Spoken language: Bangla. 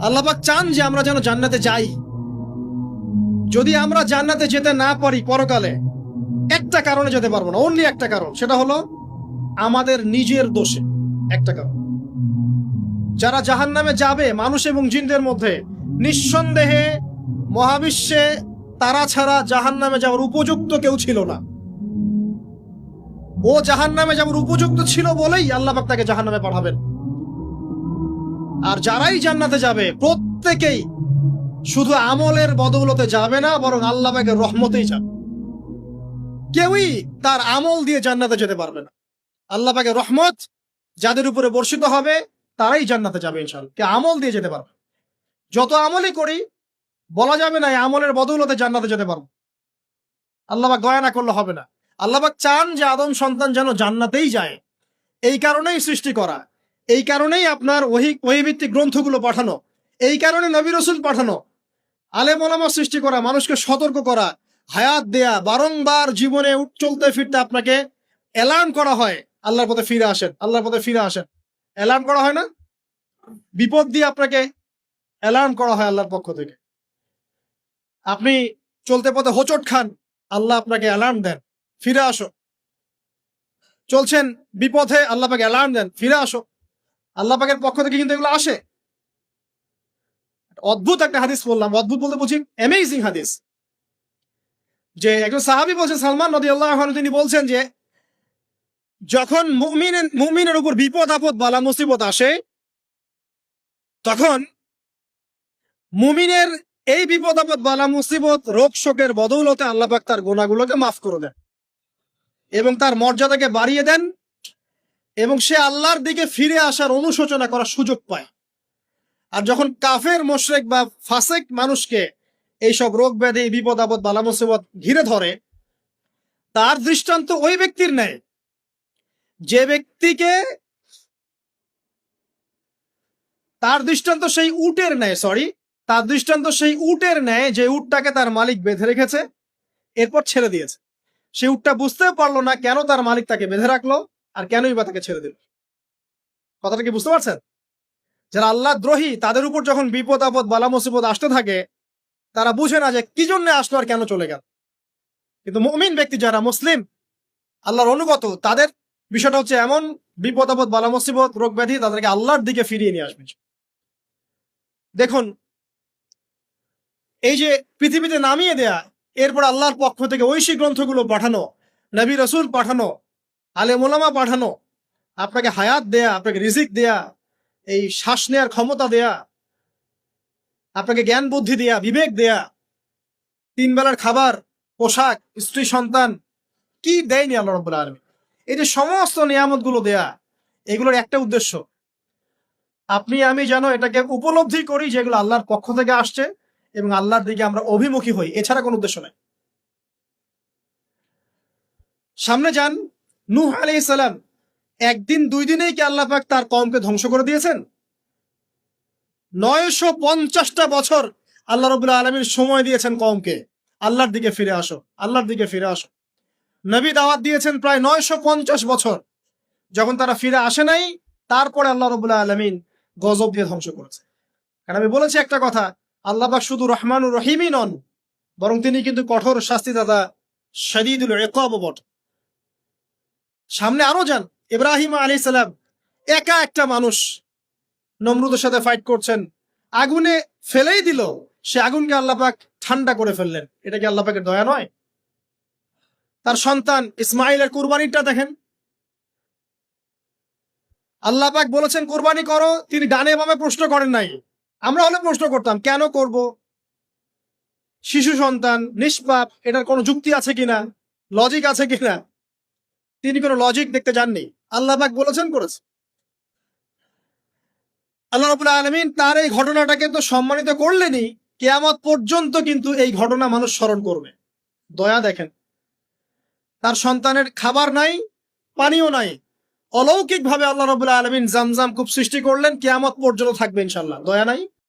আল্লাহ পাক চান যে আমরা যেন জান্নাতে যাই। যদি আমরা জান্নাতে যেতে না পারি পরকালে, একটা কারণে যেতে পারবো না, অনলি একটা কারণ, সেটা হলো আমাদের নিজের দোষে। একটা কারণ, যারা জাহান্নামে যাবে মানুষ এবং জিনদের মধ্যে, নিঃসন্দেহে মহাবিশ্বে তারা ছাড়া জাহান্নামে যাওয়ার উপযুক্ত কেউ ছিল না। ও জাহান্নামে যাওয়ার উপযুক্ত ছিল বলেই আল্লাহ পাক তাকে জাহান্নামে পাঠাবেন। আর যারাই জান্নাতে যাবে প্রত্যেকেই শুধু আমলের বদৌলতে যাবে না, বরং আল্লাহ পাকের রহমতেই যাবে। কেউই তার আমল দিয়ে জান্নাতে যেতে পারবে না। আল্লাহ পাকের রহমত যাদের উপরে বর্ষিত হবে তারাই জান্নাতে যাবে ইনশাআল্লাহ। কে আমল দিয়ে যেতে পারবে? যত আমলই করি বলা যাবে না এই আমলের বদৌলতে জান্নাতে যেতে পারবো। আল্লাহ পাক দয়া না করলে হবে না। আল্লাহ পাক চান যে আদম সন্তান যেন জান্নাতেই যায়। এই কারণেই সৃষ্টি করা, এই কারণেই আপনার ওহীভিত্তিক গ্রন্থগুলো পাঠানো, এই কারণে নবী রাসূল পাঠানো, আলেম ওলামা সৃষ্টি করা, মানুষকে সতর্ক করা, হায়াত দেয়া, বারংবার জীবনে চলতে ফিরতে আপনাকে অ্যালার্ম করা হয় আল্লাহর পথে ফিরে আসেন, আল্লাহর পথে ফিরে আসেন। অ্যালার্ম করা হয় না? বিপদ দিয়ে আপনাকে অ্যালার্ম করা হয় আল্লাহর পক্ষ থেকে। আপনি চলতে পথে হোঁচট খান, আল্লাহ আপনাকে অ্যালার্ম দেন, ফিরে আসো। চলছেন বিপথে, আল্লাহ পাকে অ্যালার্ম দেন, ফিরে আসো। আল্লাহ পাকের পক্ষ থেকে কিন্তু এগুলো আসে। অদ্ভুত একটা হাদিস বললাম, অদ্ভুত বলতে বুঝি অ্যামেজিং হাদিস। যে একজন সাহাবী বলছেন, সালমান রাদিয়াল্লাহু আনহু, তিনি বলছেন যে যখন মুমিনের উপর বিপদ আপদ বালা মুসিবত আসে, তখন মুমিনের এই বিপদ আপদ বালা মুসিবত রোগ শোকের বদৌলতে আল্লাহ পাক তার গুনাহগুলোকে মাফ করে দেন এবং তার মর্যাদাকে বাড়িয়ে দেন, এবং সে আল্লাহর দিকে ফিরে আসার অনুশোচনা করার সুযোগ পায়। আর যখন কাফের মুশরিক বা ফাসিক মানুষকে এইসব রোগ ব্যাধি বিপদ আপদ বালা মুসিবত ঘিরে ধরে, তার দৃষ্টান্ত ওই ব্যক্তির ন্যায় যে ব্যক্তিকে, তার দৃষ্টান্ত সেই উটের ন্যায়, তার দৃষ্টান্ত সেই উটের ন্যায় যে উটটাকে তার মালিক বেঁধে রেখেছে, এরপর ছেড়ে দিয়েছে। সে উটটা বুঝতে পারলো না কেন তার মালিক তাকে বেঁধে রাখলো আর কেনই বা তাকে ছেড়ে দিল। কথাটা কি বুঝতে পারছেন? যারা আল্লাহ দ্রোহী, তাদের উপর যখন বিপদ আপদ বালা মুসিবত আসতে থাকে, তারা বুঝে না যে কি জন্য আসলো আর কেন চলে গেল। কিন্তু মুমিন ব্যক্তি, যারা মুসলিম, আল্লাহর অনুগত, তাদের বিষয়টা হচ্ছে এমন, বিপদ আপদ বালা মুসিবত রোগ ব্যাধি তাদেরকে আল্লাহর দিকে ফিরিয়ে নিয়ে আসবে। দেখুন, এই যে পৃথিবীতে নামিয়ে দেয়া, এরপর আল্লাহর পক্ষ থেকে ঐশী গ্রন্থগুলো পাঠানো, নবী রাসূল পাঠানো, আলেম ওলামা পাঠানো, আপনাকে হায়াত দেয়া, আপনাকে রিজিক দেয়া, এই শ্বাস নেয়ার ক্ষমতা দেয়া, আপনাকে জ্ঞান বুদ্ধি দেয়া, বিবেক দেয়া, 3 বেলার খাবার, পোশাক, স্ত্রী সন্তান, কি দেয়নি আল্লাহ রাব্বুল আলামিন। এই যে সমস্ত নিয়ামত গুলো দেয়া, এগুলোর একটা উদ্দেশ্য, আপনি আমি যেন এটাকে উপলব্ধি করি যে এগুলো আল্লাহর পক্ষ থেকে আসছে এবং আল্লাহর দিকে আমরা অভিমুখী হই, এছাড়া কোনো উদ্দেশ্য নাই। সামনে যান, নূহ আলাইহিস সালাম, একদিন 2 দিনেই কি আল্লাহ পাক তার কওমকে ধ্বংস করে দিয়েছেন? 950টা বছর আল্লাহ রাব্বুল আলামিন সময় দিয়েছেন কওমকে, আল্লাহর দিকে ফিরে আসো, আল্লাহর দিকে ফিরে আসো। নবী দাওয়াত দিয়েছেন প্রায় 950 বছর। যখন তারা ফিরে আসে নাই, তারপরে আল্লাহ রাব্বুল আলামিন গজব দিয়ে ধ্বংস করেছে। কারণ আমি বলেছি একটা কথা, আল্লাহ পাক শুধু রহমানুর রহিমই নন, বরং তিনি কিন্তু কঠোর শাস্তিদাতা, শাদীদুল ইকাব বটে। সামনে আরো যান, ইব্রাহিম আলাইহিস সালাম, একা একটা মানুষ নমরুদের সাথে ফাইট করছেন, আগুনে ফেলেই দিল, সে আগুনকে আল্লাহ পাক ঠান্ডা করে ফেললেন। এটা কি আল্লাহ পাকের দয়া নয়? তার সন্তান ইসমাইলের কুরবানিটা দেখেন, আল্লাহ পাক বলেছেন কুরবানি করো, তিনি ডানে বামে প্রশ্ন করেন নাই। আমরা হলে প্রশ্ন করতাম, কেন করব? শিশু সন্তান, নিষ্পাপ, এটার কোনো যুক্তি আছে কিনা, লজিক আছে কিনা? তিনি কোনো লজিক দেখতে যাননি, আল্লাহ পাক বলেছেন করেছে। আল্লাহ রাব্বুল আলামিন তার এই ঘটনাটাকে তো সম্মানিত করলেনই, কিয়ামত পর্যন্ত কিন্তু এই ঘটনা মানুষ স্মরণ করবে। দয়া দেখেন, তার সন্তানের খাবার নাই, পানিও নাই, অলৌকিক ভাবে আল্লাহ রাব্বুল আলামিন জামজাম কূপ সৃষ্টি করলেন, কিয়ামত পর্যন্ত থাকবে ইনশাআল্লাহ। দয়া নাই?